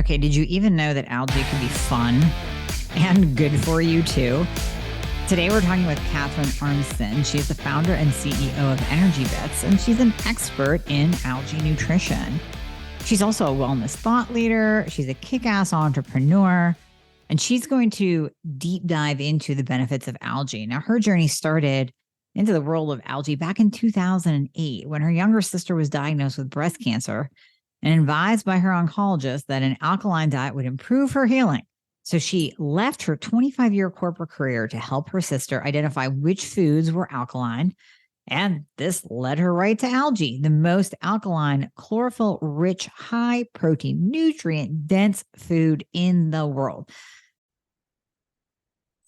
Okay, did you even know that algae can be fun and good for you too? Today we're talking with Catharine Arnston. She's the founder and CEO of Energybits, and she's an expert in algae nutrition. She's also a wellness thought leader. She's a kick-ass entrepreneur, and she's going to deep dive into the benefits of algae. Now, her journey started into the world of algae back in 2008 when her younger sister was diagnosed with breast cancer and advised by her oncologist that an alkaline diet would improve her healing. So she left her 25-year corporate career to help her sister identify which foods were alkaline. And this led her right to algae, the most alkaline, chlorophyll-rich, high-protein, nutrient-dense food in the world.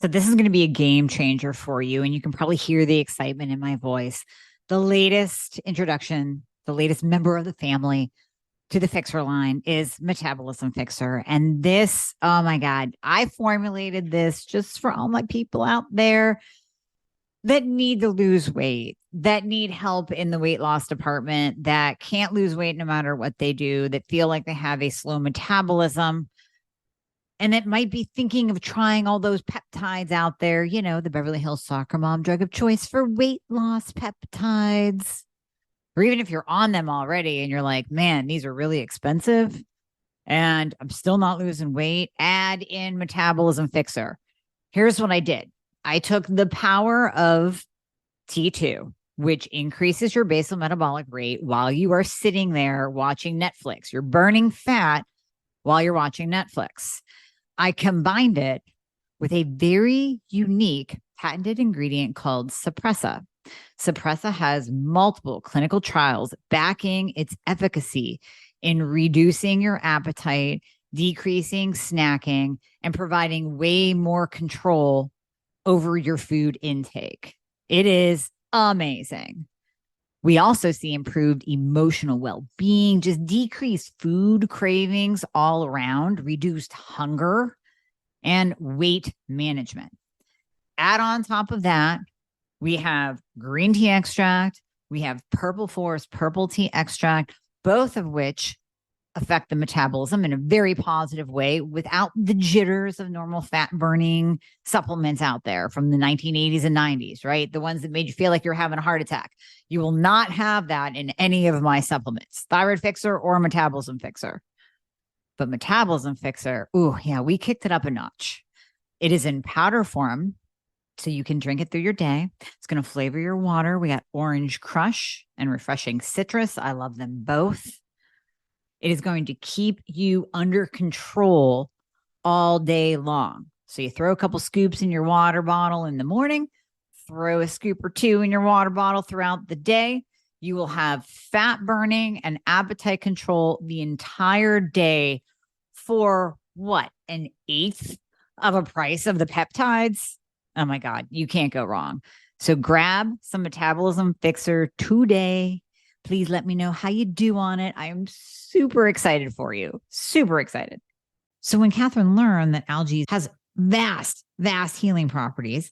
So this is going to be a game changer for you. And you can probably hear the excitement in my voice. The latest introduction, the latest member of the family to the Fixer line is Metabolism Fixer. And this, oh my God, I formulated this just for all my people out there that need to lose weight, that need help in the weight loss department, that can't lose weight no matter what they do, that feel like they have a slow metabolism, and that might be thinking of trying all those peptides out there, you know, the Beverly Hills soccer mom drug of choice for weight loss peptides. Or even if you're on them already and you're like, man, these are really expensive and I'm still not losing weight, add in Metabolism Fixer. Here's what I did. I took the power of T2, which increases your basal metabolic rate while you are sitting there watching Netflix. You're burning fat while you're watching Netflix. I combined it with a very unique patented ingredient called Suppressa. Suppressa has multiple clinical trials backing its efficacy in reducing your appetite, decreasing snacking, and providing way more control over your food intake. It is amazing. We also see improved emotional well-being, just decreased food cravings all around, reduced hunger, and weight management. Add on top of that, we have green tea extract, we have purple forest purple tea extract, both of which affect the metabolism in a very positive way without the jitters of normal fat burning supplements out there from the 1980s and 90s, right? The ones that made you feel like you're having a heart attack. You will not have that in any of my supplements, Thyroid Fixer or Metabolism Fixer. But Metabolism Fixer, ooh, yeah, we kicked it up a notch. It is in powder form, so you can drink it through your day. It's going to flavor your water. We got Orange Crush and Refreshing Citrus. I love them both. It is going to keep you under control all day long. So you throw a couple scoops in your water bottle in the morning, throw a scoop or two in your water bottle throughout the day. You will have fat burning and appetite control the entire day for what? An eighth of a price of the peptides? Oh my God, you can't go wrong. So grab some Metabolism Fixer today. Please let me know how you do on it. I am super excited for you. Super excited. So when Catharine learned that algae has vast healing properties,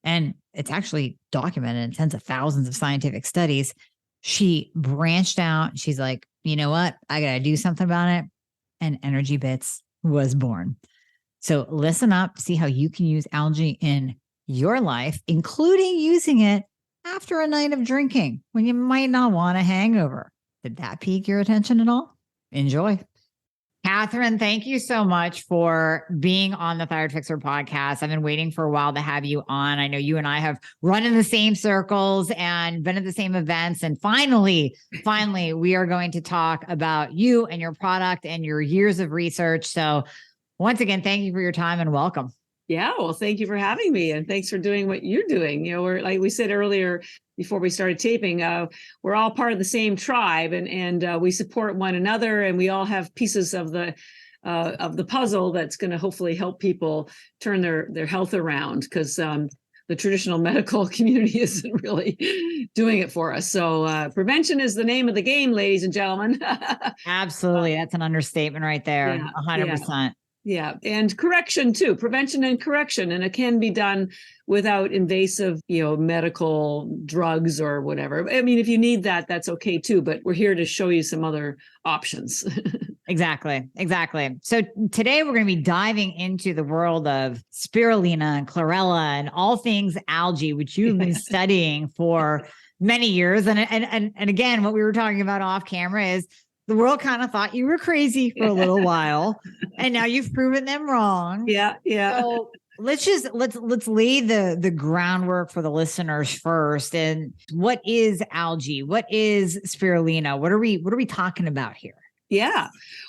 and it's actually documented in tens of thousands of scientific studies, she branched out. She's like, you know what? I got to do something about it. And Energybits was born. So listen up, see how you can use algae in your life, including using it after a night of drinking when you might not want a hangover. Did that pique your attention at all? Enjoy. Catharine, thank you so much for being on the Thyroid Fixer podcast. I've been waiting for a while to have you on. I know you and I have run in the same circles and been at the same events. And finally, we are going to talk about you and your product and your years of research. So once again, thank you for your time and welcome. Yeah, well, thank you for having me. And thanks for doing what you're doing. You know, we're, like we said earlier, before we started taping, we're all part of the same tribe and we support one another, and we all have pieces of the puzzle that's going to hopefully help people turn their health around, because the traditional medical community isn't really doing it for us. So prevention is the name of the game, ladies and gentlemen. Absolutely. That's an understatement right there. Yeah, 100%. Yeah. And correction too, prevention and correction. And it can be done without invasive, medical drugs or whatever. I mean, if you need that, that's okay too. But we're here to show you some other options. Exactly. So today we're going to be diving into the world of spirulina and chlorella and all things algae, which you've been studying for many years. And again, what we were talking about off camera is the world kind of thought you were crazy for a little while, and now you've proven them wrong. Yeah. So let's lay the groundwork for the listeners first. And what is algae? What is spirulina? What are we talking about here? Yeah.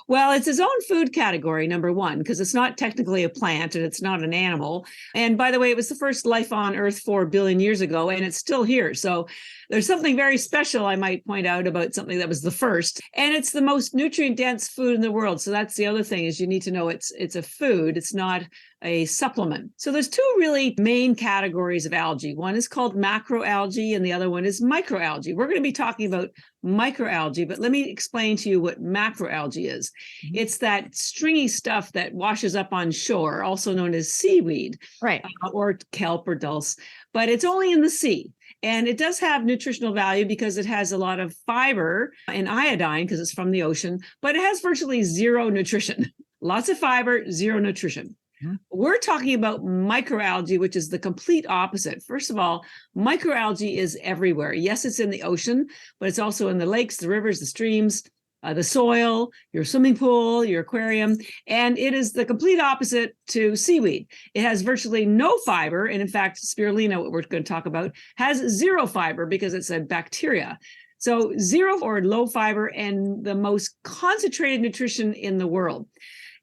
Well, it's its own food category, number one, because it's not technically a plant and it's not an animal. And by the way, it was the first life on Earth 4 billion years ago, and it's still here. So there's something very special, I might point out, about something that was the first. And it's the most nutrient-dense food in the world. So that's the other thing, is you need to know it's a food. It's not a supplement. So there's two really main categories of algae. One is called macroalgae and the other one is microalgae. We're going to be talking about microalgae, but let me explain to you what macroalgae is. Mm-hmm. It's that stringy stuff that washes up on shore, also known as seaweed, right? Or kelp or dulse, but it's only in the sea. And it does have nutritional value because it has a lot of fiber and iodine because it's from the ocean, but it has virtually zero nutrition. Lots of fiber, zero nutrition. Mm-hmm. We're talking about microalgae, which is the complete opposite. First of all, microalgae is everywhere. Yes, it's in the ocean, but it's also in the lakes, the rivers, the streams, the soil, your swimming pool, your aquarium, and it is the complete opposite to seaweed. It has virtually no fiber, and in fact, spirulina, what we're going to talk about, has zero fiber because it's a bacteria. So zero or low fiber and the most concentrated nutrition in the world.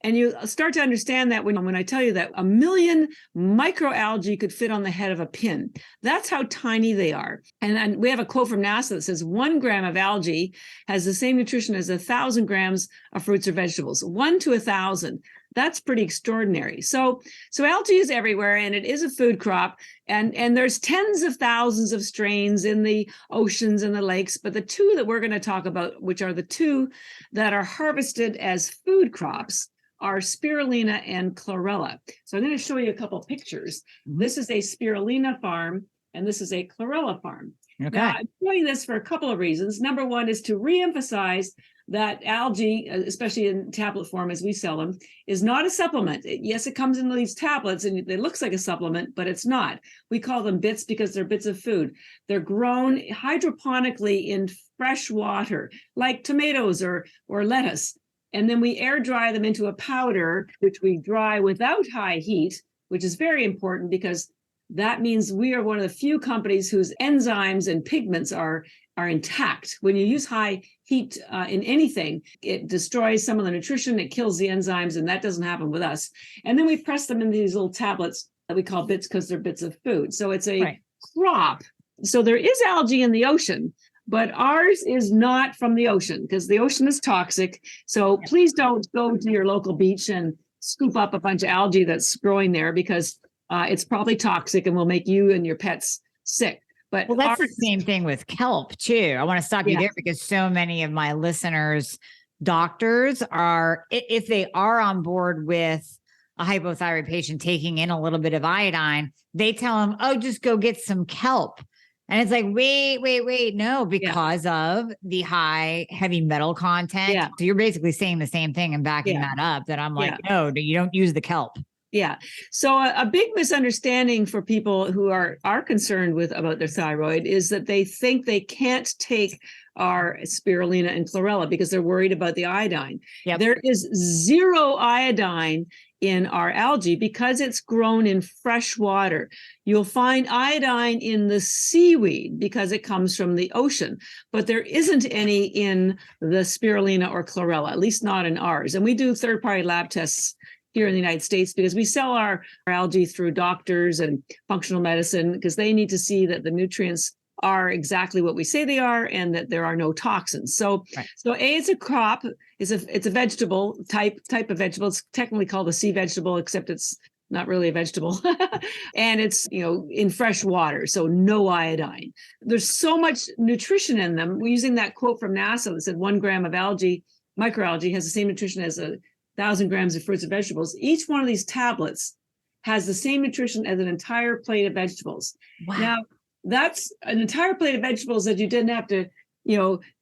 And you start to understand that when I tell you that 1 million microalgae could fit on the head of a pin. That's how tiny they are. And we have a quote from NASA that says 1 gram of algae has the same nutrition as 1,000 grams of fruits or vegetables. 1 to 1,000. That's pretty extraordinary. So algae is everywhere, and it is a food crop. And there's tens of thousands of strains in the oceans and the lakes. But the two that we're going to talk about, which are the two that are harvested as food crops, are spirulina and chlorella. So I'm going to show you a couple pictures. Mm-hmm. This is a spirulina farm, and this is a chlorella farm. Okay. Now, I'm doing this for a couple of reasons. Number one is to reemphasize that algae, especially in tablet form as we sell them, is not a supplement. Yes, it comes in these tablets and it looks like a supplement, but it's not. We call them bits because they're bits of food. They're grown hydroponically in fresh water, like tomatoes or lettuce. And then we air dry them into a powder, which we dry without high heat, which is very important because that means we are one of the few companies whose enzymes and pigments are intact. When you use high heat in anything, it destroys some of the nutrition, it kills the enzymes, and that doesn't happen with us. And then we press them into these little tablets that we call bits because they're bits of food. So it's a crop. So there is algae in the ocean, but ours is not from the ocean because the ocean is toxic. So please don't go to your local beach and scoop up a bunch of algae that's growing there because it's probably toxic and will make you and your pets sick. But that's the same thing with kelp too. I want to stop you there because so many of my listeners, doctors are, if they are on board with a hypothyroid patient taking in a little bit of iodine, they tell them, oh, just go get some kelp. And it's like, wait, no, because of the high heavy metal content. Yeah. So you're basically saying the same thing and backing that up, that I'm like, no, you don't use the kelp. Yeah. So a big misunderstanding for people who are concerned about their thyroid is that they think they can't take our spirulina and chlorella because they're worried about the iodine. Yep. There is zero iodine in our algae because it's grown in fresh water. You'll find iodine in the seaweed because it comes from the ocean, but there isn't any in the spirulina or chlorella, at least not in ours. And we do third-party lab tests here in the United States because we sell our algae through doctors and functional medicine because they need to see that the nutrients are exactly what we say they are and that there are no toxins. So it's a crop, it's a vegetable type of vegetable. It's technically called a sea vegetable, except it's not really a vegetable. And it's, in fresh water, so no iodine. There's so much nutrition in them. We're using that quote from NASA that said 1 gram of algae, microalgae, has the same nutrition as 1,000 grams of fruits and vegetables. Each one of these tablets has the same nutrition as an entire plate of vegetables. Wow. Now, that's an entire plate of vegetables that you didn't have to,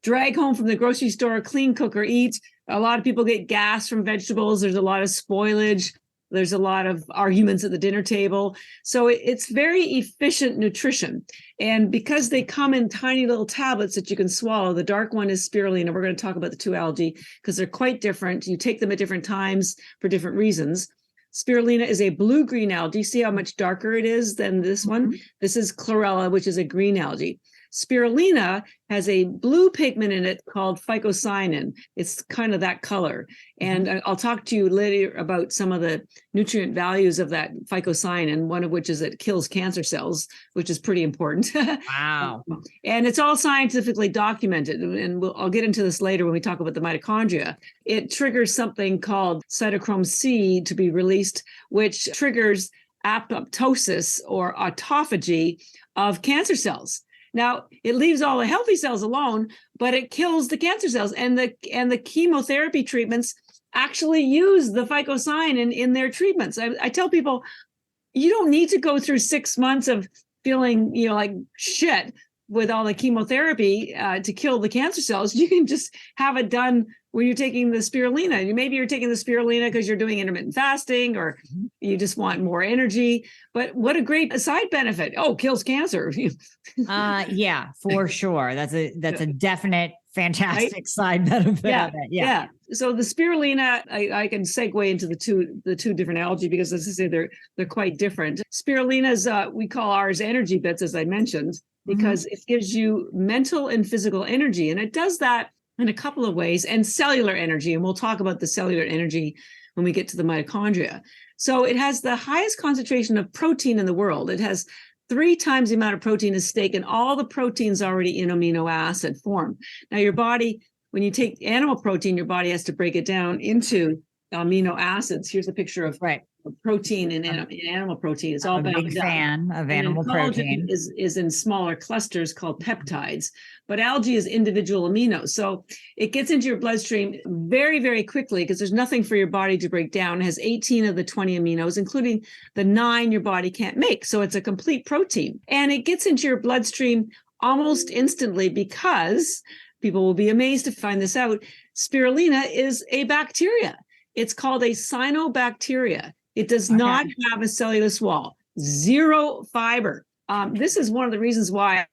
drag home from the grocery store, clean, cook, or eat. A lot of people get gas from vegetables. There's a lot of spoilage. There's a lot of arguments at the dinner table. So it's very efficient nutrition. And because they come in tiny little tablets that you can swallow, the dark one is spirulina. We're going to talk about the two algae because they're quite different. You take them at different times for different reasons. Spirulina is a blue-green algae. See how much darker it is than this one? This is chlorella, which is a green algae. Spirulina has a blue pigment in it called phycocyanin. It's kind of that color. And I'll talk to you later about some of the nutrient values of that phycocyanin, one of which is it kills cancer cells, which is pretty important. Wow. And it's all scientifically documented. And I'll get into this later when we talk about the mitochondria. It triggers something called cytochrome C to be released, which triggers apoptosis or autophagy of cancer cells. Now, it leaves all the healthy cells alone, but it kills the cancer cells. And the chemotherapy treatments actually use the phycocyanin in their treatments. I tell people, you don't need to go through 6 months of feeling, like shit with all the chemotherapy to kill the cancer cells. You can just have it done when you're taking the spirulina. Maybe you're taking the spirulina because you're doing intermittent fasting or you just want more energy. But what a great side benefit. Oh, kills cancer. Yeah, for sure. That's a definite fantastic side benefit of it. Yeah. So the spirulina, I can segue into the two different algae because, as I say, they're quite different. Spirulina's we call ours Energybits, as I mentioned, because it gives you mental and physical energy, and it does that in a couple of ways, and cellular energy. And we'll talk about the cellular energy when we get to the mitochondria. So it has the highest concentration of protein in the world. It has 3 times the amount of protein as steak, and all the protein's already in amino acid form. Now, your body, when you take animal protein, your body has to break it down into amino acids. Here's a picture of protein in animal protein. It's all I'm a big fan of animal protein. Is in smaller clusters called peptides, but algae is individual aminos. So it gets into your bloodstream very, very quickly because there's nothing for your body to break down. It has 18 of the 20 aminos, including the 9 your body can't make. So it's a complete protein. And it gets into your bloodstream almost instantly because people will be amazed to find this out. Spirulina is a bacteria. It's called a cyanobacteria. It does not have a cellulose wall, 0 fiber. This is one of the reasons why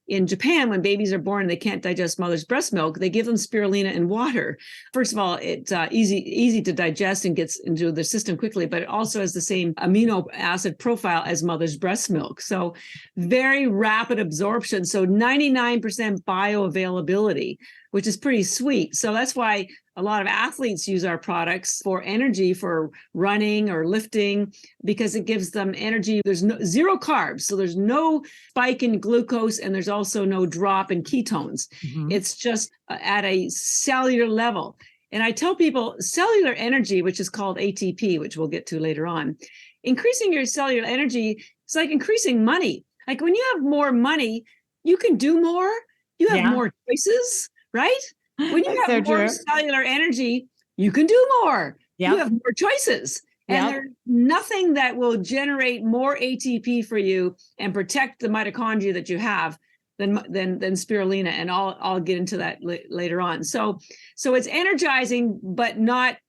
in Japan, when babies are born and they can't digest mother's breast milk, they give them spirulina and water. First of all, it's easy to digest and gets into the system quickly, but it also has the same amino acid profile as mother's breast milk. So very rapid absorption. So 99% bioavailability, which is pretty sweet. So that's why a lot of athletes use our products for energy, for running or lifting, because it gives them energy. There's 0 carbs, so there's no spike in glucose, and there's also no drop in ketones. It's just at a cellular level. And I tell people cellular energy, which is called ATP, which we'll get to later on, increasing your cellular energy is like increasing money. Like when you have more money, you can do more. You have more choices, right? When you have more cellular energy, you can do more. You have more choices. And there's nothing that will generate more ATP for you and protect the mitochondria that you have than spirulina. And I'll get into that later on. So it's energizing, but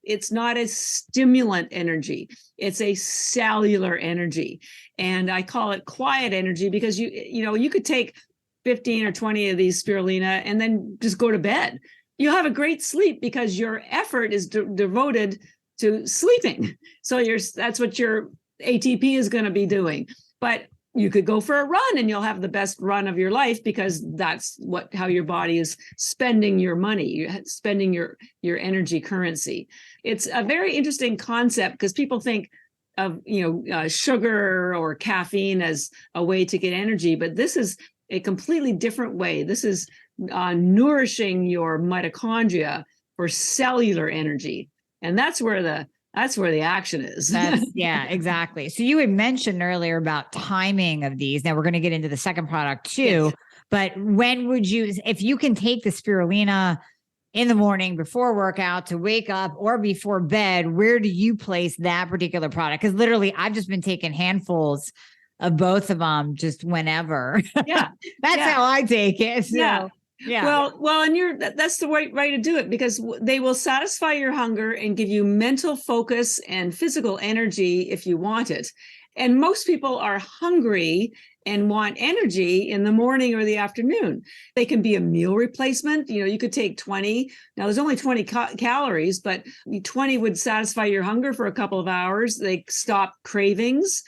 it's not a stimulant energy. It's a cellular energy. And I call it quiet energy because you could take 15 or 20 of these spirulina and then just go to bed. You'll have a great sleep because your effort is devoted to sleeping. So that's what your ATP is going to be doing. But you could go for a run and you'll have the best run of your life because that's how your body is spending your money. You're spending your energy currency. It's a very interesting concept because people think of sugar or caffeine as a way to get energy, but this is a completely different way. This is nourishing your mitochondria for cellular energy, and that's where the action is. Yeah, exactly. So you had mentioned earlier about timing of these. Now we're going to get into the second product too. But when would you, if you can take the spirulina in the morning before workout to wake up or before bed, where do you place that particular product? Because literally, I've just been taking handfuls of both of them just whenever. Yeah. That's how I take it. So. Yeah. Yeah. Well, and that's the right way to do it, because they will satisfy your hunger and give you mental focus and physical energy if you want it. And most people are hungry and want energy in the morning or the afternoon. They can be a meal replacement. You could take 20. Now, there's only 20 calories, but 20 would satisfy your hunger for a couple of hours. They stop cravings.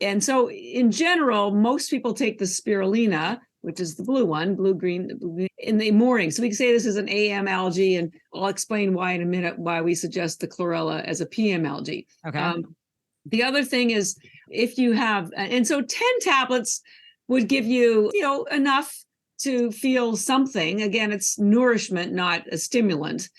And so in general, most people take the spirulina, which is the blue one, blue-green, in the morning. So we can say this is an AM algae, and I'll explain why in a minute, why we suggest the chlorella as a PM algae. Okay. The other thing is, if you have, and so 10 tablets would give you, enough to feel something. Again, it's nourishment, not a stimulant.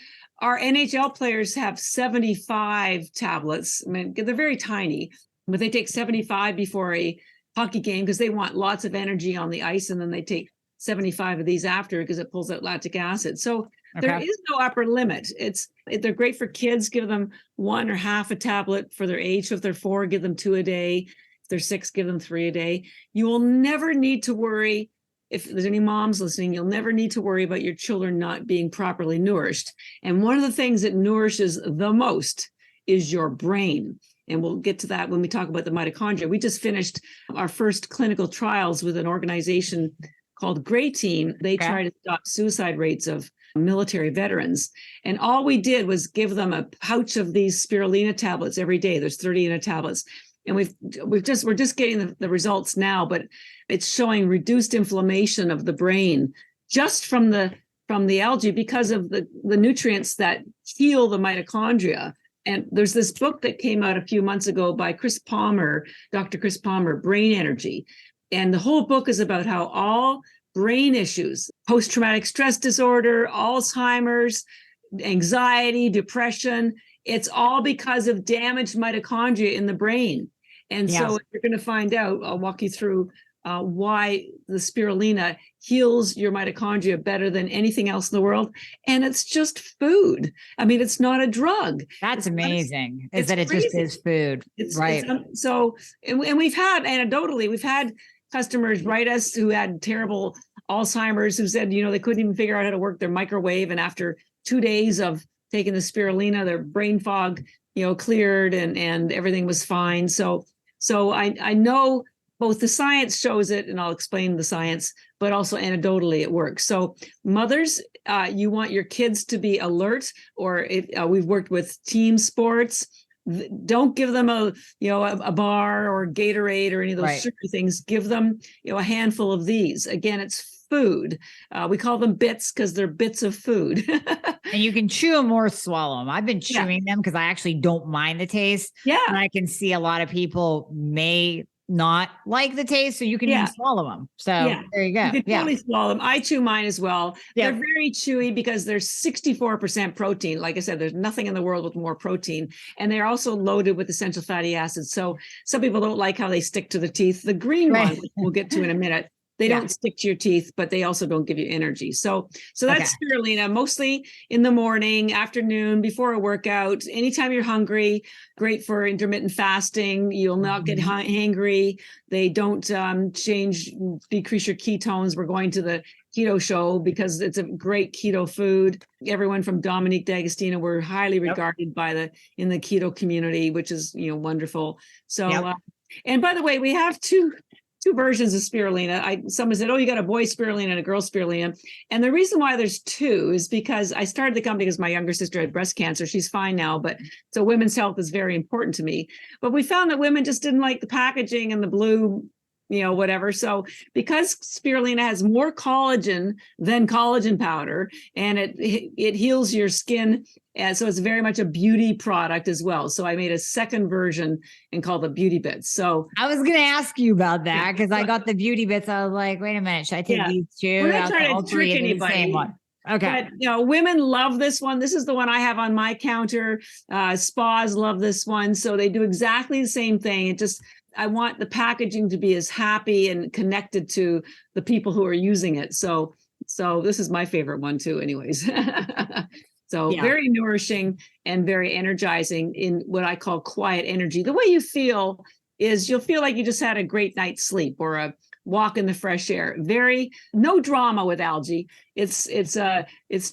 Our NHL players have 75 tablets. I mean, they're very tiny, but they take 75 before a hockey game because they want lots of energy on the ice, and then they take 75 of these after because it pulls out lactic acid. So there is no upper limit. They're great for kids. Give them 1 or half a tablet for their age. So if they're 4, give them 2 a day. If they're 6, give them 3 a day. You will never need to worry. If there's any moms listening, you'll never need to worry about your children not being properly nourished. And one of the things that nourishes the most is your brain. And we'll get to that when we talk about the mitochondria. We just finished our first clinical trials with an organization called Gray Team. They try to stop suicide rates of military veterans. And all we did was give them a pouch of these spirulina tablets every day. There's 30 in a tablets. And we're just getting the results now, but it's showing reduced inflammation of the brain just from the algae because of the nutrients that heal the mitochondria. And there's this book that came out a few months ago by Dr. Chris Palmer, Brain Energy. And the whole book is about how all brain issues, post-traumatic stress disorder, Alzheimer's, anxiety, depression, it's all because of damaged mitochondria in the brain. And so you're going to find out, I'll walk you through why the spirulina heals your mitochondria better than anything else in the world. And it's just food. I mean, it's not a drug. That's amazing. Is that it crazy. Just is food. Right. And we've had customers write us who had terrible Alzheimer's, who said, they couldn't even figure out how to work their microwave. And after 2 days of taking the spirulina, their brain fog, cleared and everything was fine. So I know both the science shows it, and I'll explain the science, but also anecdotally it works. So mothers, you want your kids to be alert, or if we've worked with team sports, don't give them a bar or Gatorade or any of those sugary things. Give them, a handful of these. Again, it's food. We call them bits because they're bits of food. And you can chew them or swallow them. I've been chewing them because I actually don't mind the taste. Yeah. And I can see a lot of people may not like the taste, so you can even swallow them. So there you go. You can totally swallow them. I chew mine as well. They're very chewy because there's 64% protein. Like I said, there's nothing in the world with more protein. And they're also loaded with essential fatty acids. So some people don't like how they stick to the teeth. The green one, which we'll get to in a minute, they don't stick to your teeth, but they also don't give you energy. So that's spirulina, mostly in the morning, afternoon, before a workout, anytime you're hungry. Great for intermittent fasting. You'll not get hangry. They don't decrease your ketones. We're going to the keto show because it's a great keto food. Everyone from Dominique D'Agostino, we're highly regarded in the keto community, which is wonderful. So and by the way, we have two versions of spirulina. Someone said, you got a boy spirulina and a girl spirulina. And the reason why there's two is because I started the company because my younger sister had breast cancer. She's fine now, but so women's health is very important to me. But we found that women just didn't like the packaging and the blue, whatever. So because spirulina has more collagen than collagen powder, and it heals your skin. And so it's very much a beauty product as well. So I made a second version and called it Beauty Bits. So I was going to ask you about that because I got the Beauty Bits. I was like, wait a minute, should I take these two? We're not trying to trick anybody. Same one. Okay. But women love this one. This is the one I have on my counter. Spas love this one. So they do exactly the same thing. I want the packaging to be as happy and connected to the people who are using it. So this is my favorite one too, anyways. So very nourishing and very energizing in what I call quiet energy. The way you feel is you'll feel like you just had a great night's sleep or walk in the fresh air. No drama with algae. It's just, it's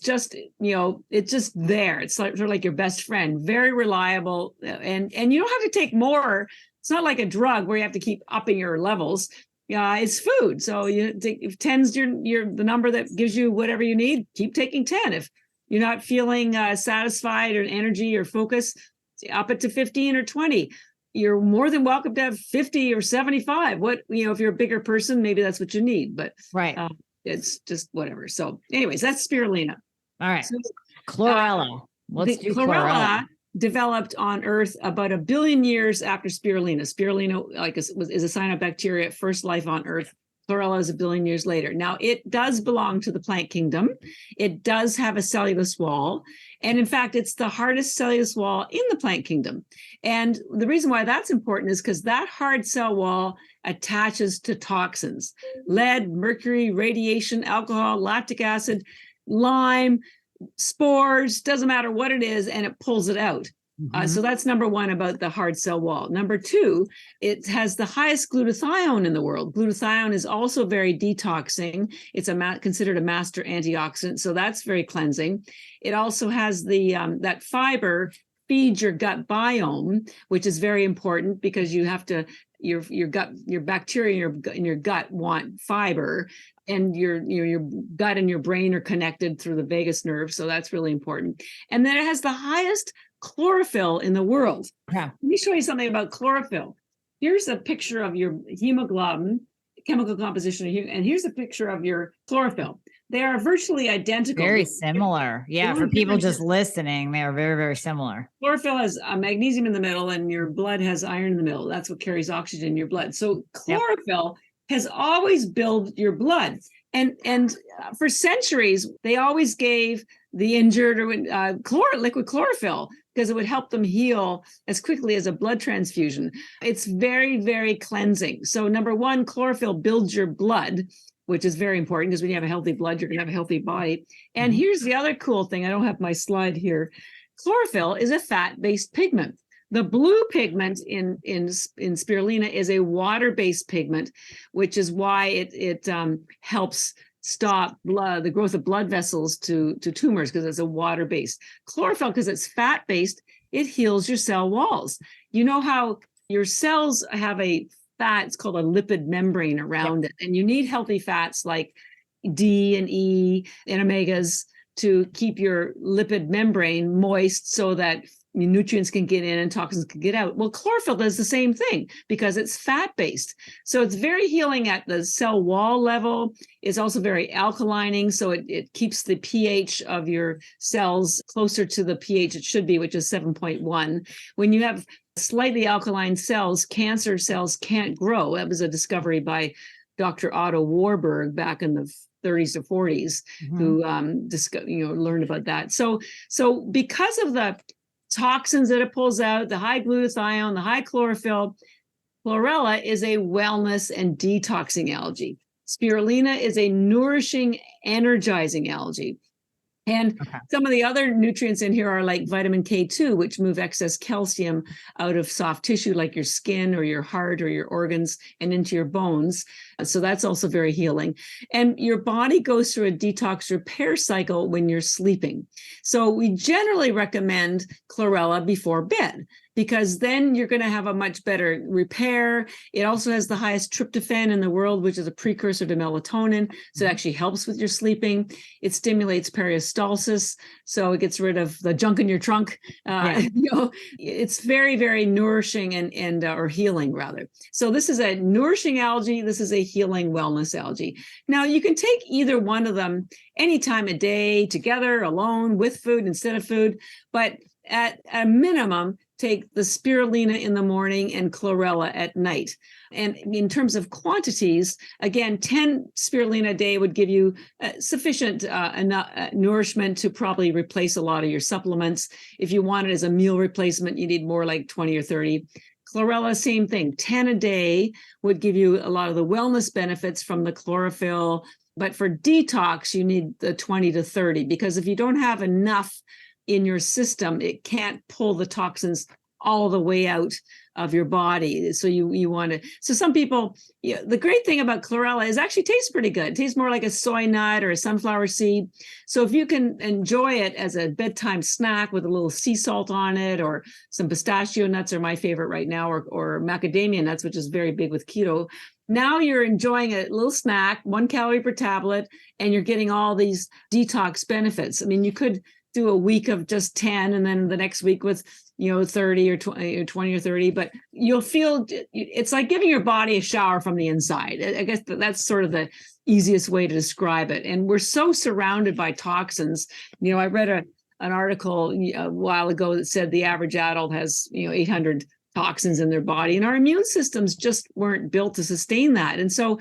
just there. It's sort of like your best friend, very reliable. And you don't have to take more. It's not like a drug where you have to keep upping your levels. It's food. So if 10's the number that gives you whatever you need, keep taking 10. If you're not feeling satisfied or energy or focus, up it to 15 or 20. You're more than welcome to have 50 or 75. If you're a bigger person, maybe that's what you need, but right. It's just whatever. So anyways, that's spirulina. All right. So, chlorella. Let's do chlorella. Developed on Earth about 1 billion years after spirulina. Spirulina, is a cyanobacteria, first life on Earth. Chlorella is 1 billion years later. Now, it does belong to the plant kingdom. It does have a cellulose wall. And in fact, it's the hardest cellulose wall in the plant kingdom. And the reason why that's important is because that hard cell wall attaches to toxins: lead, mercury, radiation, alcohol, lactic acid, lime, spores, doesn't matter what it is, and it pulls it out. So that's number one about the hard cell wall. Number two, it has the highest glutathione in the world. Glutathione is also very detoxing. It's considered a master antioxidant, so that's very cleansing. It also has that fiber feeds your gut biome, which is very important because you have to your bacteria in your gut want fiber. And your gut and your brain are connected through the vagus nerve, so that's really important. And then it has the highest chlorophyll in the world. Yeah. Let me show you something about chlorophyll. Here's a picture of your hemoglobin, chemical composition, and here's a picture of your chlorophyll. They are virtually identical. Very similar. Yeah, for people just listening, they are very, very similar. Chlorophyll has magnesium in the middle, and your blood has iron in the middle. That's what carries oxygen in your blood. So chlorophyll has always built your blood. And for centuries, they always gave the injured liquid chlorophyll because it would help them heal as quickly as a blood transfusion. It's very, very cleansing. So number one, chlorophyll builds your blood, which is very important because when you have a healthy blood, you're going to have a healthy body. And here's the other cool thing. I don't have my slide here. Chlorophyll is a fat-based pigment. The blue pigment in spirulina is a water-based pigment, which is why it helps stop the growth of blood vessels to tumors, because it's a water-based. Chlorophyll, because it's fat-based, it heals your cell walls. You know how your cells have a fat, it's called a lipid membrane around it, and you need healthy fats like D and E and omegas to keep your lipid membrane moist so that nutrients can get in and toxins can get out. Well, chlorophyll does the same thing because it's fat-based. So it's very healing at the cell wall level. It's also very alkalining. So it keeps the pH of your cells closer to the pH it should be, which is 7.1. When you have slightly alkaline cells, cancer cells can't grow. That was a discovery by Dr. Otto Warburg back in the 30s to 40s, who learned about that. So because of the toxins that it pulls out, the high glutathione, the high chlorophyll, chlorella is a wellness and detoxing algae. Spirulina is a nourishing, energizing algae. And some of the other nutrients in here are like vitamin K2, which move excess calcium out of soft tissue like your skin or your heart or your organs and into your bones. So that's also very healing. And your body goes through a detox repair cycle when you're sleeping. So we generally recommend chlorella before bed, because then you're going to have a much better repair. It also has the highest tryptophan in the world, which is a precursor to melatonin. So it actually helps with your sleeping. It stimulates peristalsis, so it gets rid of the junk in your trunk. It's very, very nourishing and or healing rather. So this is a nourishing algae. This is a healing wellness algae. Now you can take either one of them any time of day, together, alone, with food, instead of food, but at a minimum, take the spirulina in the morning and chlorella at night. And in terms of quantities, again, 10 spirulina a day would give you sufficient nourishment to probably replace a lot of your supplements. If you want it as a meal replacement, you need more like 20 or 30. Chlorella, same thing. 10 a day would give you a lot of the wellness benefits from the chlorophyll. But for detox, you need the 20 to 30, because if you don't have enough in your system, it can't pull the toxins all the way out of your body. So you want to, so some people, the great thing about chlorella is actually tastes pretty good. It tastes more like a soy nut or a sunflower seed. So if you can enjoy it as a bedtime snack with a little sea salt on it, or some pistachio nuts are my favorite right now, or macadamia nuts, which is very big with keto. Now you're enjoying a little snack, 1 calorie per tablet, and you're getting all these detox benefits. I mean, you could do a week of just 10 and then the next week with 30 or 20 or 30, but you'll feel it's like giving your body a shower from the inside. I guess that's sort of the easiest way to describe it. And we're so surrounded by toxins. I read an article a while ago that said the average adult has 800 toxins in their body, and our immune systems just weren't built to sustain that. And so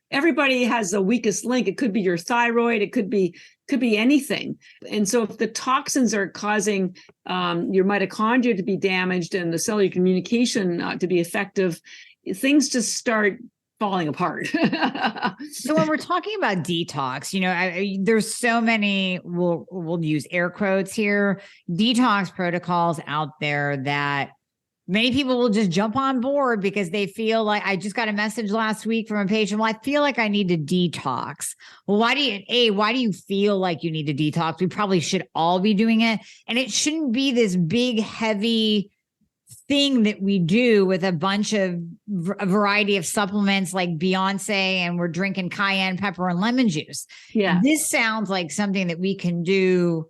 everybody has the weakest link. It could be your thyroid. It could be anything. And so if the toxins are causing your mitochondria to be damaged and the cellular communication not to be effective, things just start falling apart. So when we're talking about detox, there's so many, we'll use air quotes here, detox protocols out there that many people will just jump on board because they feel like, I just got a message last week from a patient. Well, I feel like I need to detox. Well, why do you feel like you need to detox? We probably should all be doing it. And it shouldn't be this big, heavy thing that we do with a bunch of a variety of supplements like Beyonce, and we're drinking cayenne pepper and lemon juice. Yeah. This sounds like something that we can do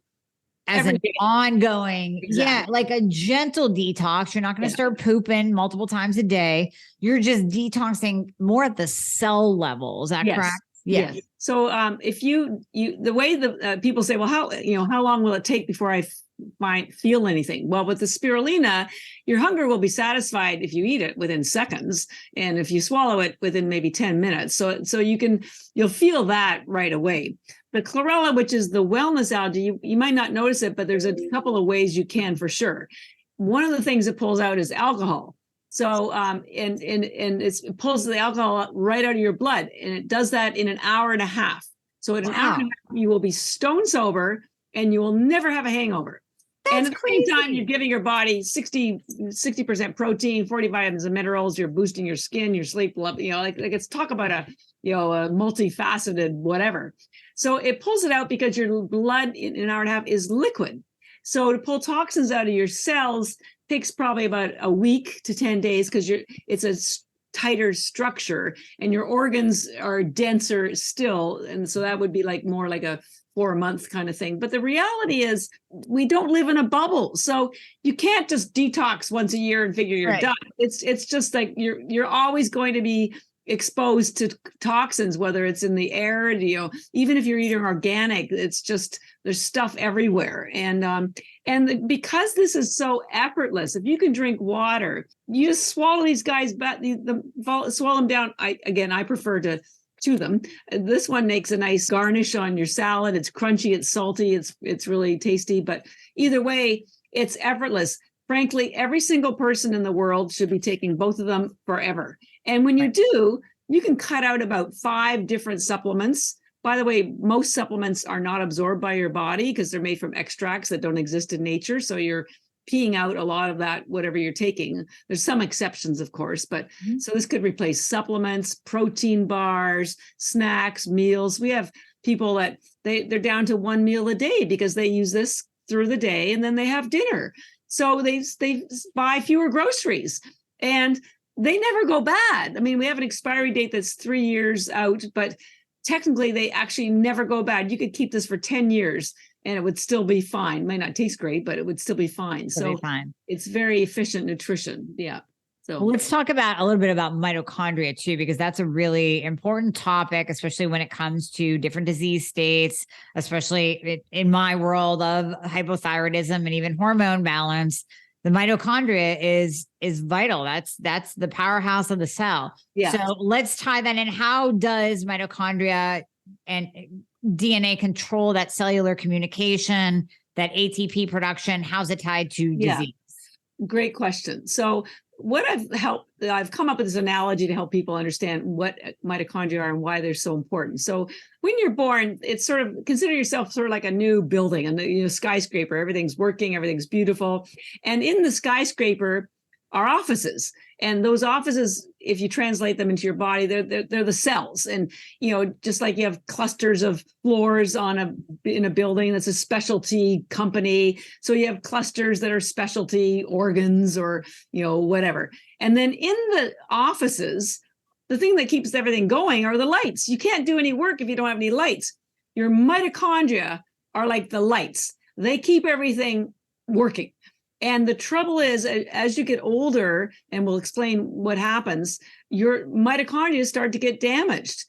as an ongoing, like a gentle detox. You're not going to start pooping multiple times a day. You're just detoxing more at the cell level. Is that correct? Yes. So if you the way the people say, well, how long will it take before I might feel anything? Well, with the spirulina, your hunger will be satisfied if you eat it within seconds, and if you swallow it within maybe 10 minutes. So you'll feel that right away. The chlorella, which is the wellness algae, you might not notice it, but there's a couple of ways you can for sure. One of the things it pulls out is alcohol. So it pulls the alcohol right out of your blood, and it does that in an hour and a half. So in an hour and a half, you will be stone sober, and you will never have a hangover. And at the same time, you're giving your body 60% protein, 40 vitamins and minerals. You're boosting your skin, your sleep. Like it's talk about a multifaceted whatever. So it pulls it out because your blood in an hour and a half is liquid. So to pull toxins out of your cells takes probably about a week to 10 days because it's a tighter structure and your organs are denser still. And so that would be more like a 4-month kind of thing. But the reality is we don't live in a bubble. So you can't just detox once a year and figure you're done. It's just like you're always going to be exposed to toxins, whether it's in the air, even if you're eating organic, it's just, there's stuff everywhere. And because this is so effortless, if you can drink water, you just swallow these guys, swallow them down. I prefer to chew them. This one makes a nice garnish on your salad. It's crunchy, it's salty, it's really tasty, but either way, it's effortless. Frankly, every single person in the world should be taking both of them forever. And when you do, you can cut out about 5 different supplements. By the way, most supplements are not absorbed by your body because they're made from extracts that don't exist in nature. So you're peeing out a lot of that, whatever you're taking. There's some exceptions, of course, but so this could replace supplements, protein bars, snacks, meals. We have people that they're down to 1 meal a day because they use this through the day and then they have dinner. So they buy fewer groceries and they never go bad. I mean, we have an expiry date that's 3 years out, but technically they actually never go bad. You could keep this for 10 years and it would still be fine. It might not taste great, but it would still be fine. It's very efficient nutrition. Yeah. So let's talk about a little bit about mitochondria too, because that's a really important topic, especially when it comes to different disease states, especially in my world of hypothyroidism and even hormone balance. The mitochondria is vital. That's the powerhouse of the cell. Yeah. So let's tie that in. How does mitochondria and DNA control that cellular communication, that ATP production? How's it tied to disease? Great question. So what I've come up with this analogy to help people understand what mitochondria are and why they're so important. So when you're born, it's sort of, consider yourself sort of like a new building, a skyscraper. Everything's working, everything's beautiful. And in the skyscraper are offices. And those offices, if you translate them into your body, they're the cells. And, just like you have clusters of floors in a building that's a specialty company. So you have clusters that are specialty organs or, whatever. And then in the offices, the thing that keeps everything going are the lights. You can't do any work if you don't have any lights. Your mitochondria are like the lights. They keep everything working. And the trouble is, as you get older, and we'll explain what happens, your mitochondria start to get damaged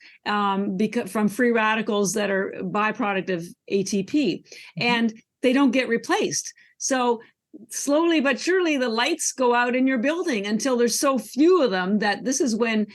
because from free radicals that are a byproduct of ATP, and they don't get replaced. So slowly but surely, the lights go out in your building until there's so few of them that this is when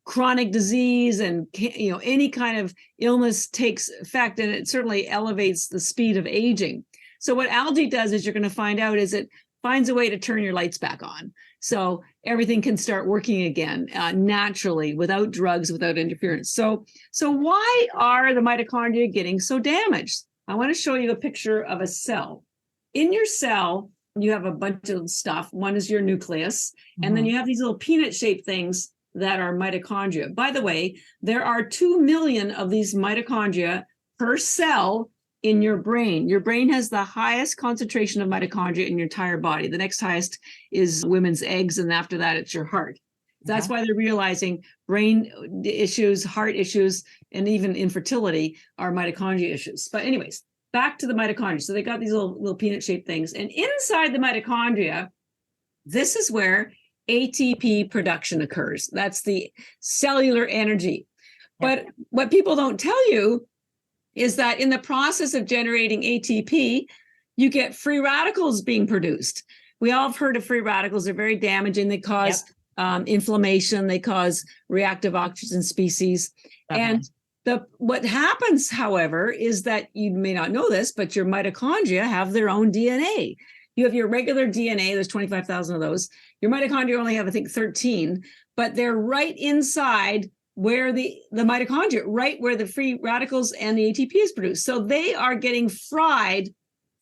chronic disease and any kind of illness takes effect, and it certainly elevates the speed of aging. So what algae does is you're going to find out is it finds a way to turn your lights back on. So everything can start working again naturally without drugs, without interference. So why are the mitochondria getting so damaged? I want to show you a picture of a cell. In your cell, you have a bunch of stuff. One is your nucleus, and then you have these little peanut-shaped things that are mitochondria. By the way, there are 2 million of these mitochondria per cell in your brain. Your brain has the highest concentration of mitochondria in your entire body. The next highest is women's eggs, and after that, it's your heart. That's why they're realizing brain issues, heart issues, and even infertility are mitochondria issues. But anyways, back to the mitochondria. So they got these little peanut-shaped things. And inside the mitochondria, this is where ATP production occurs. That's the cellular energy. But what people don't tell you is that in the process of generating ATP, you get free radicals being produced. We all have heard of free radicals. They're very damaging. They cause inflammation. They cause reactive oxygen species. And what happens, however, is that you may not know this, but your mitochondria have their own DNA. You have your regular DNA. There's 25,000 of those. Your mitochondria only have, I think, 13, but they're right inside where the mitochondria, right where the free radicals and the ATP is produced. So they are getting fried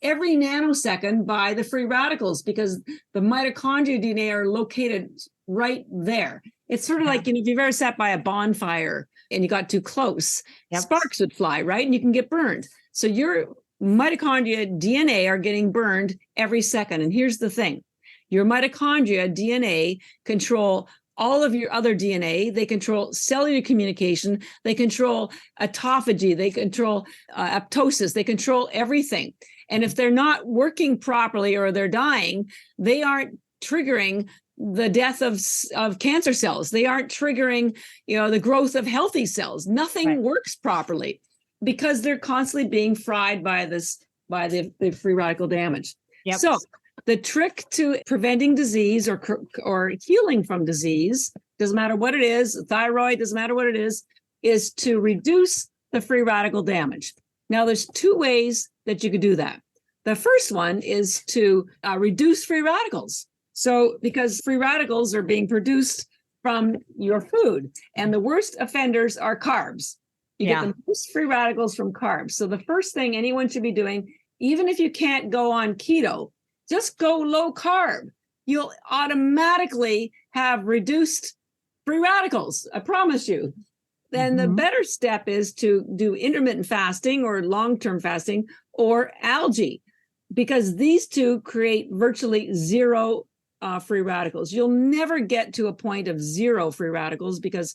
every nanosecond by the free radicals because the mitochondria DNA are located right there. It's sort of like, if you've ever sat by a bonfire and you got too close, sparks would fly, right? And you can get burned. So your mitochondria DNA are getting burned every second. And here's the thing. Your mitochondria DNA control all of your other DNA. They control cellular communication. They control autophagy. They control apoptosis. They control everything. And if they're not working properly or they're dying, they aren't triggering the death of cancer cells. They aren't triggering, the growth of healthy cells. Nothing works properly because they're constantly being fried by the free radical damage. So the trick to preventing disease or healing from disease, doesn't matter what it is, thyroid, doesn't matter what it is to reduce the free radical damage. Now, there's 2 ways that you could do that. The first one is to reduce free radicals. So because free radicals are being produced from your food, and the worst offenders are carbs. You get the most free radicals from carbs. So the first thing anyone should be doing, even if you can't go on keto, just go low carb. You'll automatically have reduced free radicals. I promise you. Then the better step is to do intermittent fasting or long-term fasting or algae, because these 2 create virtually zero free radicals. You'll never get to a point of zero free radicals because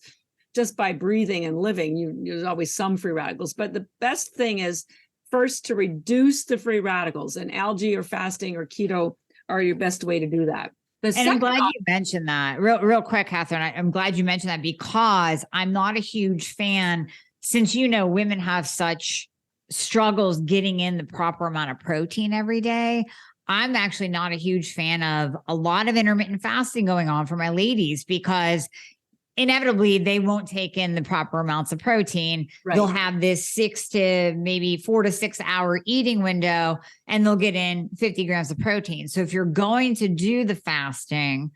just by breathing and living, there's always some free radicals. But the best thing is first to reduce the free radicals, and algae or fasting or keto are your best way to do that. I'm glad you mentioned that real quick, Catherine. I'm glad you mentioned that because I'm not a huge fan, since, women have such struggles getting in the proper amount of protein every day. I'm actually not a huge fan of a lot of intermittent fasting going on for my ladies because inevitably they won't take in the proper amounts of protein. They'll have this 6 to maybe 4 to 6 hour eating window and they'll get in 50 grams of protein. So if you're going to do the fasting,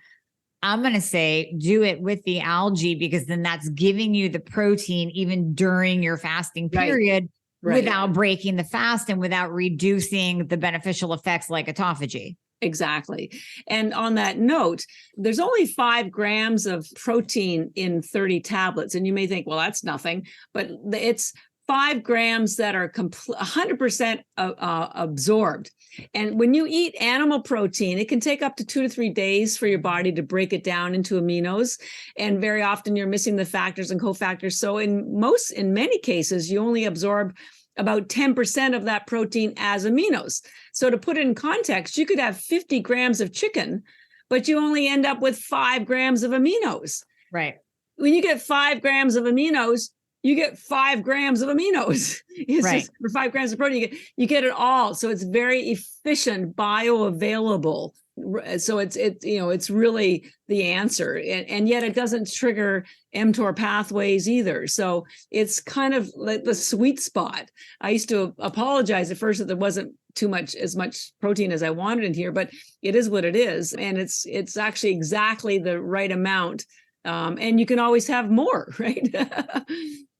I'm going to say do it with the algae, because then that's giving you the protein even during your fasting period, Right. without breaking the fast and without reducing the beneficial effects like autophagy. Exactly. And on that note, there's only 5 grams of protein in 30 tablets. And you may think, well, that's nothing, but it's 5 grams that are 100% absorbed. And when you eat animal protein, it can take up to 2 to 3 days for your body to break it down into aminos. And very often you're missing the factors and cofactors. So in many cases, you only absorb about 10% of that protein as aminos. So to put it in context, you could have 50 grams of chicken, but you only end up with 5 grams of aminos. Right. When you get 5 grams of aminos, you get 5 grams of aminos. It's Right. just for 5 grams of protein, you get it all. So it's very efficient, bioavailable. So it's really the answer, and yet it doesn't trigger mTOR pathways either. So it's kind of like the sweet spot. I used to apologize at first that there wasn't as much protein as I wanted in here, but it is what it is, and it's actually exactly the right amount. And you can always have more, right?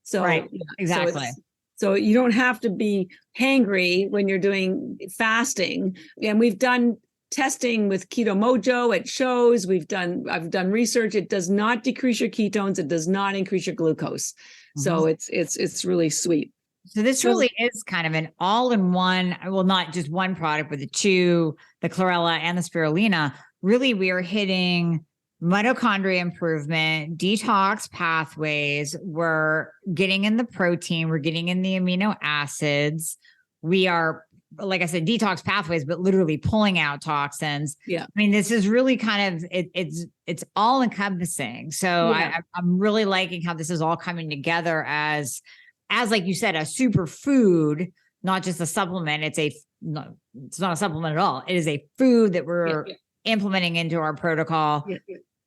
So right, yeah, exactly. So you don't have to be hangry when you're doing fasting. And we've done testing with Keto Mojo. It shows I've done research. It does not decrease your ketones. It does not increase your glucose. Mm-hmm. So it's really sweet. So this really is kind of an all-in-one, well, not just one product, but the two, the chlorella and the spirulina. Really, we are hitting mitochondria improvement, detox pathways. We're getting in the protein. We're getting in the amino acids. We are, like I said, detox pathways, but literally pulling out toxins. Yeah. I mean, this is really kind of, it's all encompassing. So yeah. I'm really liking how this is all coming together as like you said, a superfood, not just a supplement. It's not a supplement at all. It is a food that we're implementing into our protocol.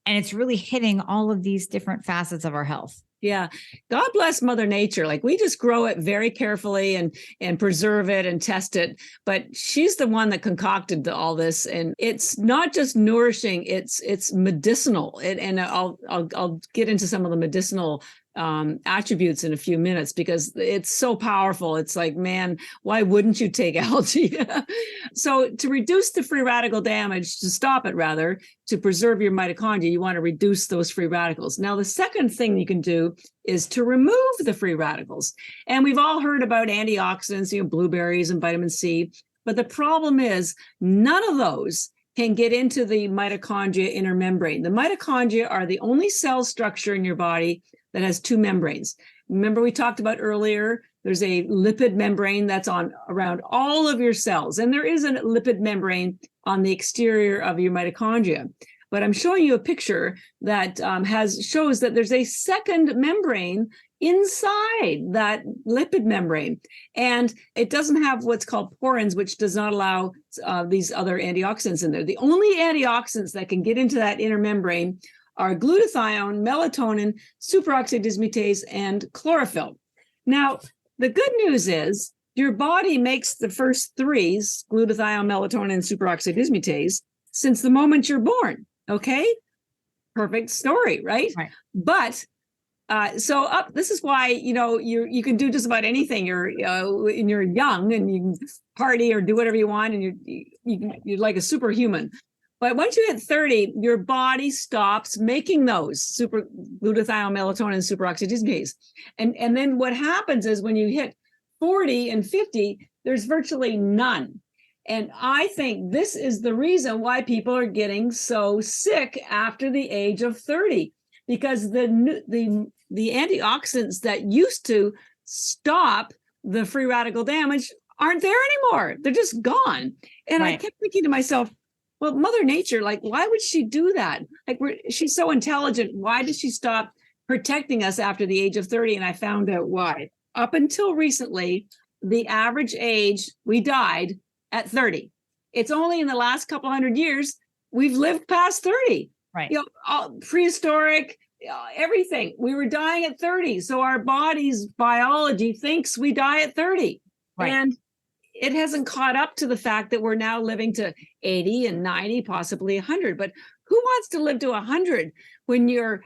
And it's really hitting all of these different facets of our health. Yeah. God bless Mother Nature. Like, we just grow it very carefully and preserve it and test it. But she's the one that concocted all this. And it's not just nourishing, it's medicinal. And I'll get into some of the medicinal attributes in a few minutes, because it's so powerful. It's like, man, why wouldn't you take algae? So to reduce the free radical damage, to stop it rather, to preserve your mitochondria, you want to reduce those free radicals. Now, the second thing you can do is to remove the free radicals. And we've all heard about antioxidants, blueberries and vitamin C. But the problem is none of those can get into the mitochondria inner membrane. The mitochondria are the only cell structure in your body that has 2 membranes. Remember, we talked about earlier, there's a lipid membrane that's on around all of your cells. And there is a lipid membrane on the exterior of your mitochondria. But I'm showing you a picture that shows that there's a second membrane inside that lipid membrane. And it doesn't have what's called porins, which does not allow these other antioxidants in there. The only antioxidants that can get into that inner membrane are glutathione, melatonin, superoxide dismutase, and chlorophyll. Now, the good news is your body makes the first 3, glutathione, melatonin, and superoxide dismutase, since the moment you're born. Okay? Perfect story, right? Right. But this is why, you can do just about anything. You're young and you can party or do whatever you want, and you're like a superhuman. But once you hit 30, your body stops making those super glutathione, melatonin, and superoxide dismutase. And then what happens is when you hit 40 and 50, there's virtually none. And I think this is the reason why people are getting so sick after the age of 30, because the antioxidants that used to stop the free radical damage aren't there anymore. They're just gone. And right. I kept thinking to myself, well, Mother Nature, like, why would she do that? Like, she's so intelligent. Why did she stop protecting us after the age of 30? And I found out why. Up until recently, the average age we died at 30. It's only in the last couple hundred years we've lived past 30. Right. Prehistoric, everything. We were dying at 30. So our body's biology thinks we die at 30. Right. And it hasn't caught up to the fact that we're now living to 80 and 90, possibly 100. But Who wants to live to 100 when you're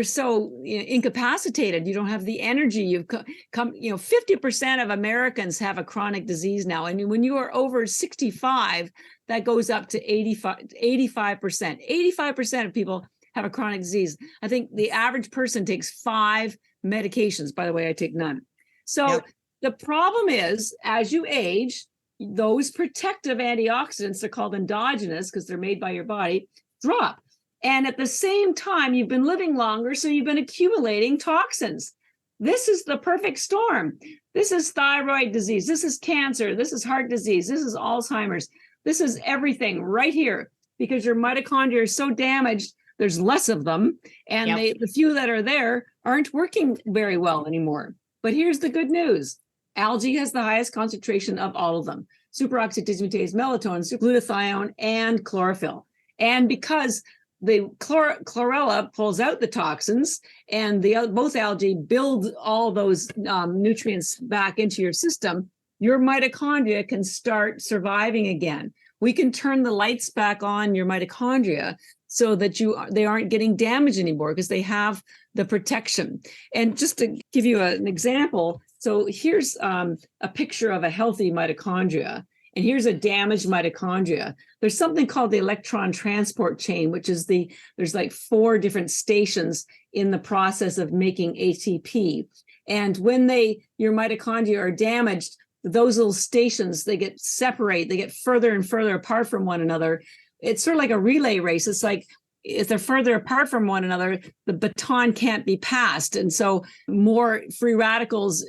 so incapacitated? You don't have the energy. You've come, 50% of Americans have a chronic disease now. And when you are over 65, that goes up to 85%. 85% of people have a chronic disease. I think the average person takes 5 medications. By the way, I take none. So the problem is, as you age, those protective antioxidants, they're called endogenous because they're made by your body, drop. And at the same time, you've been living longer, so you've been accumulating toxins. This is the perfect storm. This is thyroid disease. This is cancer. This is heart disease. This is Alzheimer's. This is everything right here, because your mitochondria are so damaged, there's less of them. And the few that are there aren't working very well anymore. But here's the good news. Algae has the highest concentration of all of them: superoxide dismutase, melatonin, glutathione, and chlorophyll. And because the chlorella pulls out the toxins, and both algae build all those nutrients back into your system, your mitochondria can start surviving again. We can turn the lights back on your mitochondria so that they aren't getting damaged anymore because they have the protection. And just to give you an example, so here's a picture of a healthy mitochondria, and here's a damaged mitochondria. There's something called the electron transport chain, which is there's like 4 different stations in the process of making ATP. And when your mitochondria are damaged, those little stations, they get further and further apart from one another. It's sort of like a relay race. It's like, if they're further apart from one another, the baton can't be passed. And so more free radicals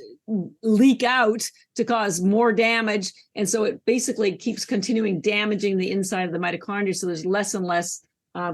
leak out to cause more damage. And so it basically keeps continuing damaging the inside of the mitochondria. So there's less and less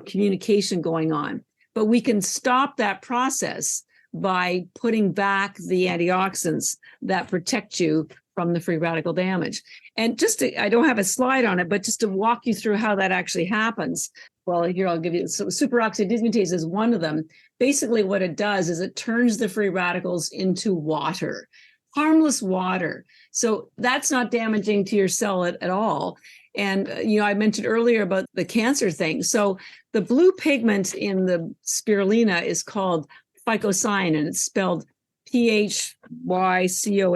communication going on. But we can stop that process by putting back the antioxidants that protect you from the free radical damage. And I don't have a slide on it, but just to walk you through how that actually happens. Well, here I'll give you, so superoxide dismutase is one of them. Basically what it does is it turns the free radicals into water, harmless water. So that's not damaging to your cell at all. And, I mentioned earlier about the cancer thing. So the blue pigment in the spirulina is called phycocyanin. It's spelled PHYCONIY.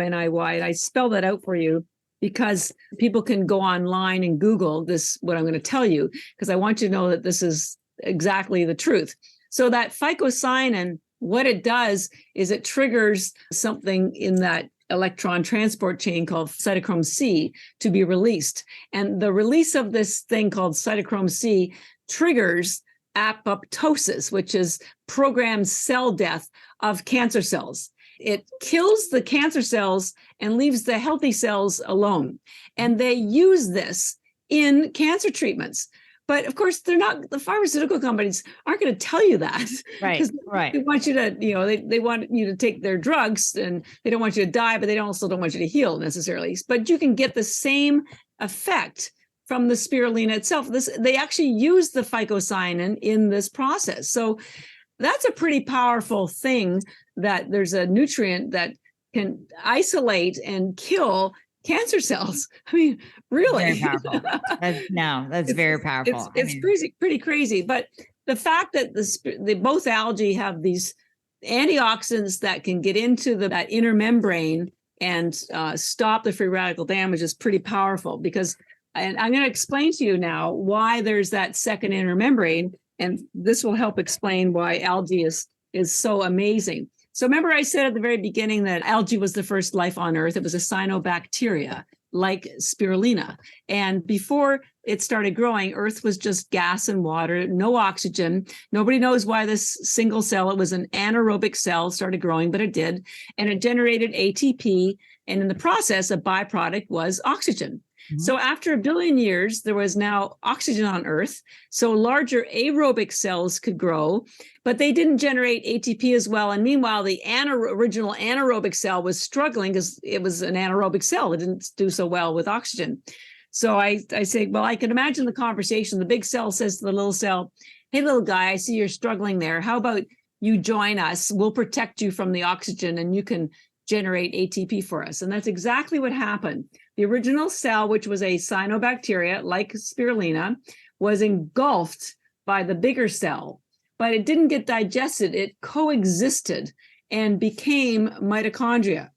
And I spell that out for you because people can go online and Google this, what I'm going to tell you, because I want you to know that this is exactly the truth. So that phycocyanin, what it does is it triggers something in that electron transport chain called cytochrome C to be released. And the release of this thing called cytochrome C triggers apoptosis, which is programmed cell death of cancer cells. It kills the cancer cells and leaves the healthy cells alone. And they use this in cancer treatments. But of course, the pharmaceutical companies aren't going to tell you that. Right. They want you to, they want you to take their drugs, and they don't want you to die, but they also don't want you to heal necessarily. But you can get the same effect from the spirulina itself. They actually use the phycocyanin in this process. So that's a pretty powerful thing, that there's a nutrient that can isolate and kill cancer cells. I mean, really? Very powerful. That's very powerful. It's pretty crazy. But the fact that both algae have these antioxidants that can get into that inner membrane and stop the free radical damage is pretty powerful, because, and I'm going to explain to you now why there's that second inner membrane, and this will help explain why algae is so amazing. So remember I said at the very beginning that algae was the first life on Earth. It was a cyanobacteria like spirulina. And before it started growing, Earth was just gas and water, no oxygen. Nobody knows why this single cell, it was an anaerobic cell, started growing, but it did. And it generated ATP. And in the process, a byproduct was oxygen. So after 1 billion years, there was now oxygen on Earth. So larger aerobic cells could grow, but they didn't generate ATP as well. And meanwhile, the original anaerobic cell was struggling because it was an anaerobic cell. It didn't do so well with oxygen. So I say, well, I can imagine the conversation. The big cell says to the little cell, hey, little guy, I see you're struggling there. How about you join us? We'll protect you from the oxygen and you can generate ATP for us. And that's exactly what happened. The original cell, which was a cyanobacteria like spirulina, was engulfed by the bigger cell, but it didn't get digested. It coexisted and became mitochondria.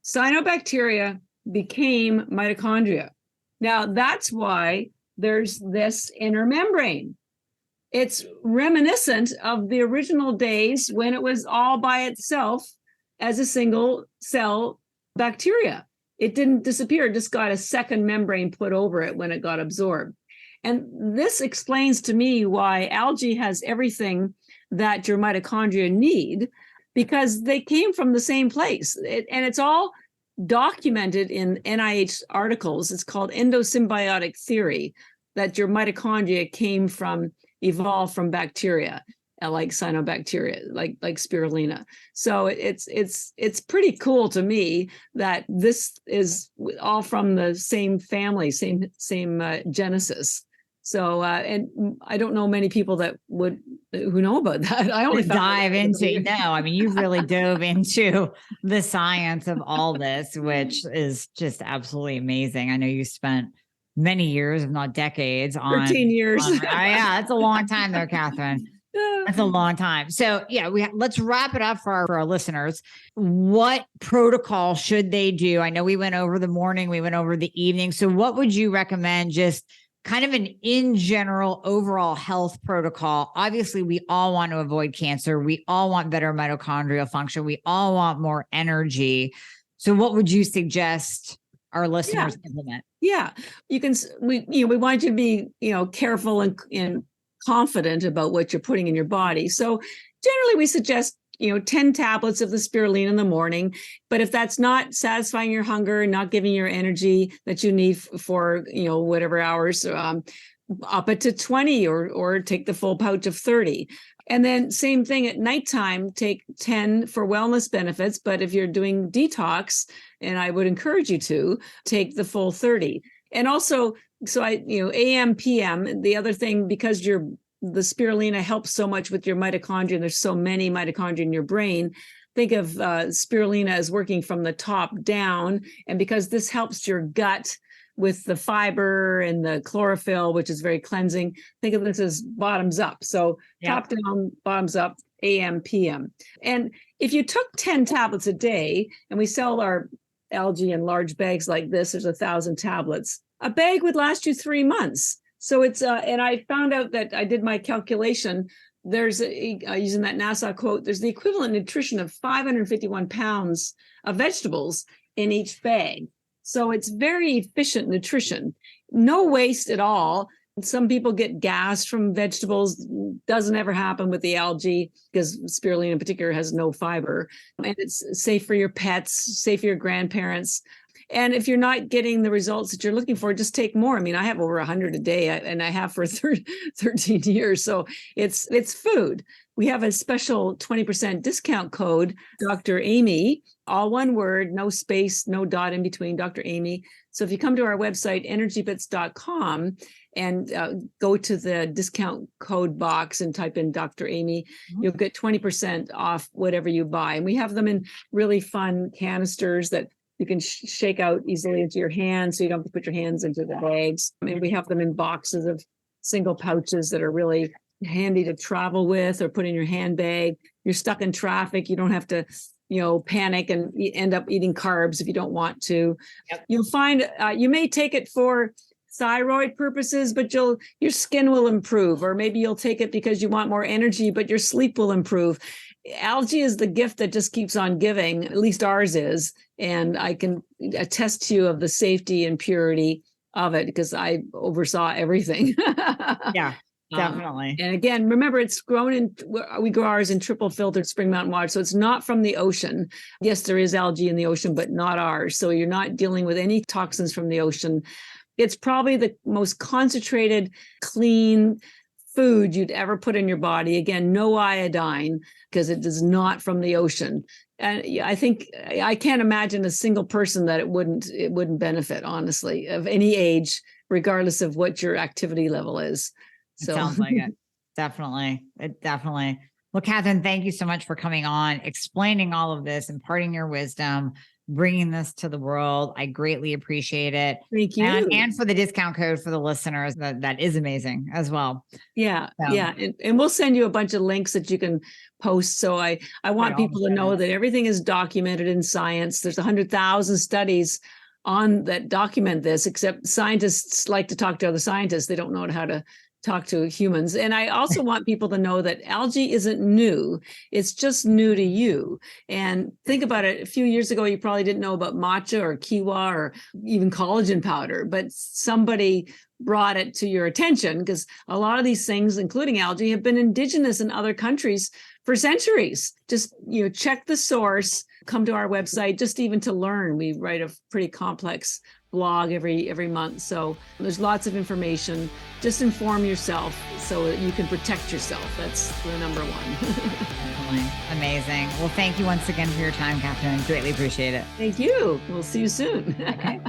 Cyanobacteria became mitochondria. Now, that's why there's this inner membrane. It's reminiscent of the original days when it was all by itself as a single cell bacteria. It didn't disappear, it just got a second membrane put over it when it got absorbed. And this explains to me why algae has everything that your mitochondria need, because they came from the same place. And it's all documented in NIH articles. It's called endosymbiotic theory, that your mitochondria evolved from bacteria, like cyanobacteria, like spirulina. So it's pretty cool to me that this is all from the same family, same genesis. So and I don't know many people who know about that. I only dive into. No, I mean, you've really dove into the science of all this, which is just absolutely amazing. I know you spent many years, if not decades, on 13 years. Yeah, that's a long time there, Catherine. That's a long time. So yeah, let's wrap it up for our listeners. What protocol should they do? I know we went over the morning, we went over the evening. So what would you recommend, just kind of an in general overall health protocol? Obviously, we all want to avoid cancer. We all want better mitochondrial function. We all want more energy. So what would you suggest our listeners implement? Yeah, we want you to be, careful and confident about what you're putting in your body. So generally we suggest, 10 tablets of the spirulina in the morning. But if that's not satisfying your hunger and not giving your energy that you need for, whatever hours, up it to 20 or take the full pouch of 30. And then same thing at nighttime, take 10 for wellness benefits. But if you're doing detox, and I would encourage you to take the full 30. And also, AM, PM, the other thing, because the spirulina helps so much with your mitochondria, and there's so many mitochondria in your brain, think of spirulina as working from the top down. And because this helps your gut with the fiber and the chlorophyll, which is very cleansing, think of this as bottoms up. So top down, bottoms up, AM, PM. And if you took 10 tablets a day, and we sell our algae in large bags like this, there's 1,000 tablets, a bag would last you 3 months. So it's, and I found out that I did my calculation, there's using that NASA quote, there's the equivalent nutrition of 551 pounds of vegetables in each bag. So it's very efficient nutrition, no waste at all. Some people get gas from vegetables. Doesn't ever happen with the algae, because spirulina in particular has no fiber. And it's safe for your pets, safe for your grandparents. And if you're not getting the results that you're looking for, just take more. I mean, I have over 100 a day, and I have for 13 years. So it's food. We have a special 20% discount code, Dr. Amy, all one word, no space, no dot in between, Dr. Amy. So if you come to our website, energybits.com, and go to the discount code box and type in Dr. Amy, you'll get 20% off whatever you buy. And we have them in really fun canisters that you can shake out easily into your hands, so you don't have to put your hands into the bags. I mean, we have them in boxes of single pouches that are really handy to travel with or put in your handbag. You're stuck in traffic, you don't have to panic and end up eating carbs if you don't want to. Yep. You'll find you may take it for thyroid purposes, but your skin will improve, or maybe you'll take it because you want more energy, but your sleep will improve. Algae is the gift that just keeps on giving, at least ours is. And I can attest to you of the safety and purity of it, because I oversaw everything. Yeah. Definitely. And again, remember, we grow ours in triple filtered spring mountain water. So it's not from the ocean. Yes, there is algae in the ocean, but not ours. So you're not dealing with any toxins from the ocean. It's probably the most concentrated, clean food you'd ever put in your body. Again, no iodine, because it is not from the ocean. And I think I can't imagine a single person that it wouldn't benefit, honestly, of any age, regardless of what your activity level is. So. It sounds like it. Definitely. Well, Catherine, thank you so much for coming on, explaining all of this, imparting your wisdom. bringing this to the world. I greatly appreciate it. Thank you. And for the discount code for the listeners, that is amazing as well. Yeah. So, Yeah. And we'll send you a bunch of links that you can post. So I want people to know that everything is documented in science. There's 100,000 studies on that document this, except scientists like to talk to other scientists. They don't know how to talk to humans. And I also want people to know that algae isn't new. It's just new to you. And think about it. A few years ago, you probably didn't know about matcha or kiwa or even collagen powder, but somebody brought it to your attention, because a lot of these things, including algae, have been indigenous in other countries for centuries. Just, check the source, come to our website, just even to learn. We write a pretty complex blog every month. So there's lots of information. Just inform yourself so that you can protect yourself. That's the number one. Definitely. Amazing. Well, thank you once again for your time, Catherine. Greatly appreciate it. Thank you. We'll see you soon. Okay.